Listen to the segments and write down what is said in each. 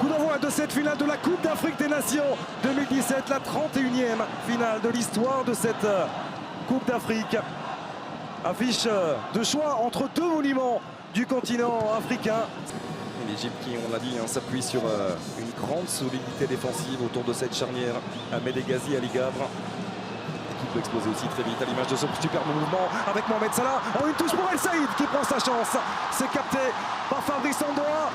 Coup d'envoi de cette finale de la Coupe d'Afrique des Nations 2017, la 31e finale de l'histoire de cette Coupe d'Afrique. Affiche de choix entre deux monuments du continent africain. L'Égypte qui, on l'a dit, s'appuie sur une grande solidité défensive autour de cette charnière. Ahmed Ghazi, Ali Gabre. L'équipe peut exploser aussi très vite à l'image de ce superbe mouvement avec Mohamed Salah. En une touche pour El Saïd qui prend sa chance. C'est capté par Fabrice Andoa.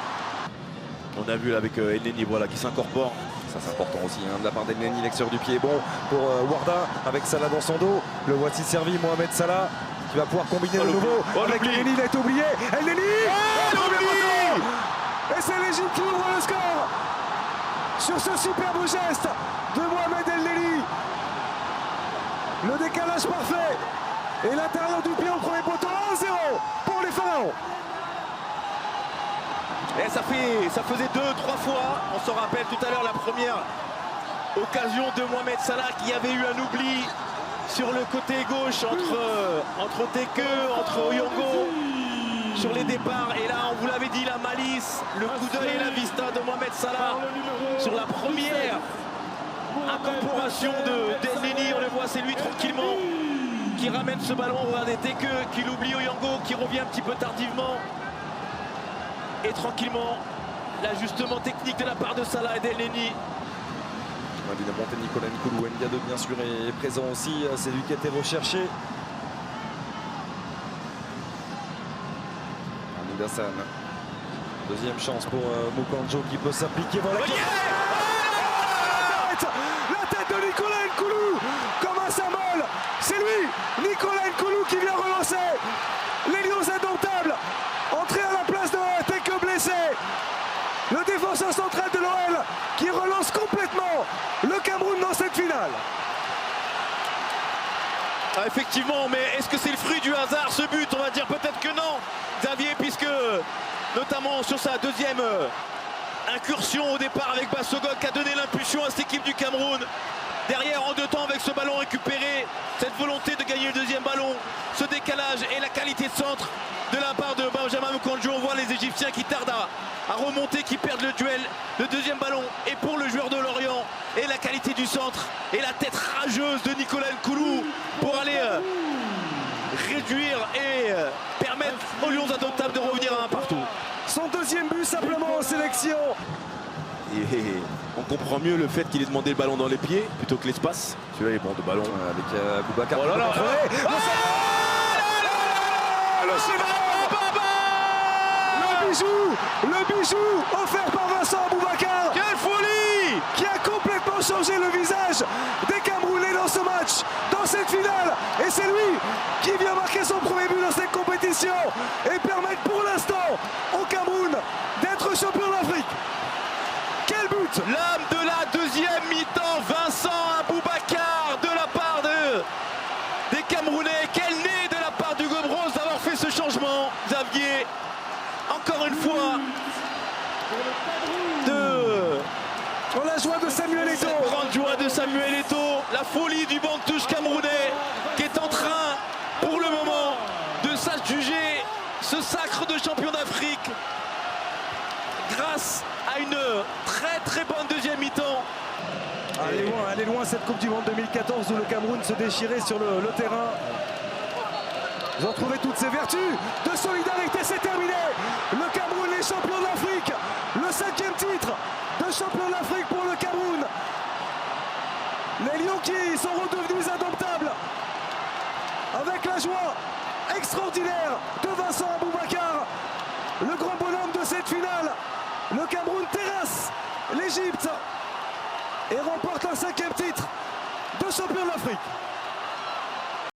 On a vu avec El Neni, voilà, qui s'incorpore. Ça c'est important aussi de la part d'El Neni, l'extérieur du pied est bon pour Warda avec Salah dans son dos. Le voici servi, Mohamed Salah qui va pouvoir combiner de nouveau avec El Neni, il a été oublié. El Neni et c'est l'Égypte qui ouvre le score sur ce superbe geste de Mohamed El Neni. Le décalage parfait et l'intérieur du pied au premier poteau. 1-0 pour les Pharaons. Et ça faisait 2-3 fois, on se rappelle tout à l'heure la première occasion de Mohamed Salah qui avait eu un oubli sur le côté gauche entre Teke, entre Oyongo sur les départs. Et là, on vous l'avait dit, la malice, le coup d'œil et la vista de Mohamed Salah sur la première incorporation d'El Neni. On le voit, c'est lui tranquillement qui ramène ce ballon. Regardez Teke qui l'oublie, Oyongo qui revient un petit peu tardivement. Et tranquillement, l'ajustement technique de la part de Salah et d'El Neni. Évidemment, Nicolas Nkoulou Ndiado bien sûr est présent aussi. C'est lui qui a été recherché. Hamid Hassan. Deuxième chance pour Moukandjo qui peut s'appliquer. Voilà la tête de Nicolas Nkoulou comme un symbole. C'est lui, Nicolas Nkoulou, qui vient relancer les Lions indomptables. Entrée à la place de Teke blessé. Le défenseur central de l'OL qui relance complètement le Cameroun dans cette finale. Ah, effectivement, mais est-ce que c'est le fruit du hasard ce but? On va dire peut-être que non, Xavier, puisque notamment sur sa deuxième incursion au départ avec Bassogog qui a donné l'impulsion à cette équipe du Cameroun. Derrière, en deux temps, avec ce ballon récupéré, cette volonté de gagner le deuxième ballon, ce décalage et la qualité de centre de la part de Benjamin Moukandjo. On voit les Égyptiens qui tardent à remonter, qui perdent le duel. Le deuxième ballon est pour le joueur de Lorient. Et la qualité du centre et la tête rageuse de Nicolas Nkoulou pour aller réduire et permettre aux Lions indomptables de revenir à un partout. Son deuxième but simplement en sélection. Et on comprend mieux le fait qu'il ait demandé le ballon dans les pieds plutôt que l'espace. Celui-là est bon de ballon avec Boubacar. Oh là là, le bijou offert par Vincent Boubacar. Quelle folie! Qui a complètement changé le visage des Camerounais dans ce match, dans cette finale. Et c'est lui qui vient marquer son premier but dans cette compétition et permettre pour l'instant au Cameroun d'être champion d'Afrique. Quel but! L'âme de la deuxième mi-temps, Vincent Boubacar de la part des Camerounais. Quel nez de la part d'Hugo Broos d'avoir fait ce changement, Xavier. Encore une fois, la joie de Samuel Eto'o. Cette grande joie de Samuel Eto'o, la folie du banc de touche camerounais qui est en train, pour le moment, de s'adjuger ce sacre de champion d'Afrique grâce à une très bonne deuxième mi-temps. Elle est loin cette Coupe du Monde 2014 où le Cameroun se déchirait sur le terrain. Ils ont trouvé toutes ces vertus de solidarité, c'est terminé. Le Cameroun est champion d'Afrique. Le 5e titre de champion d'Afrique pour le Cameroun. Les Lions qui sont redevenus indomptables. Avec la joie extraordinaire de Vincent Boubacar. Le grand bonhomme de cette finale. Le Cameroun terrasse l'Égypte et remporte un 5e titre de champion d'Afrique.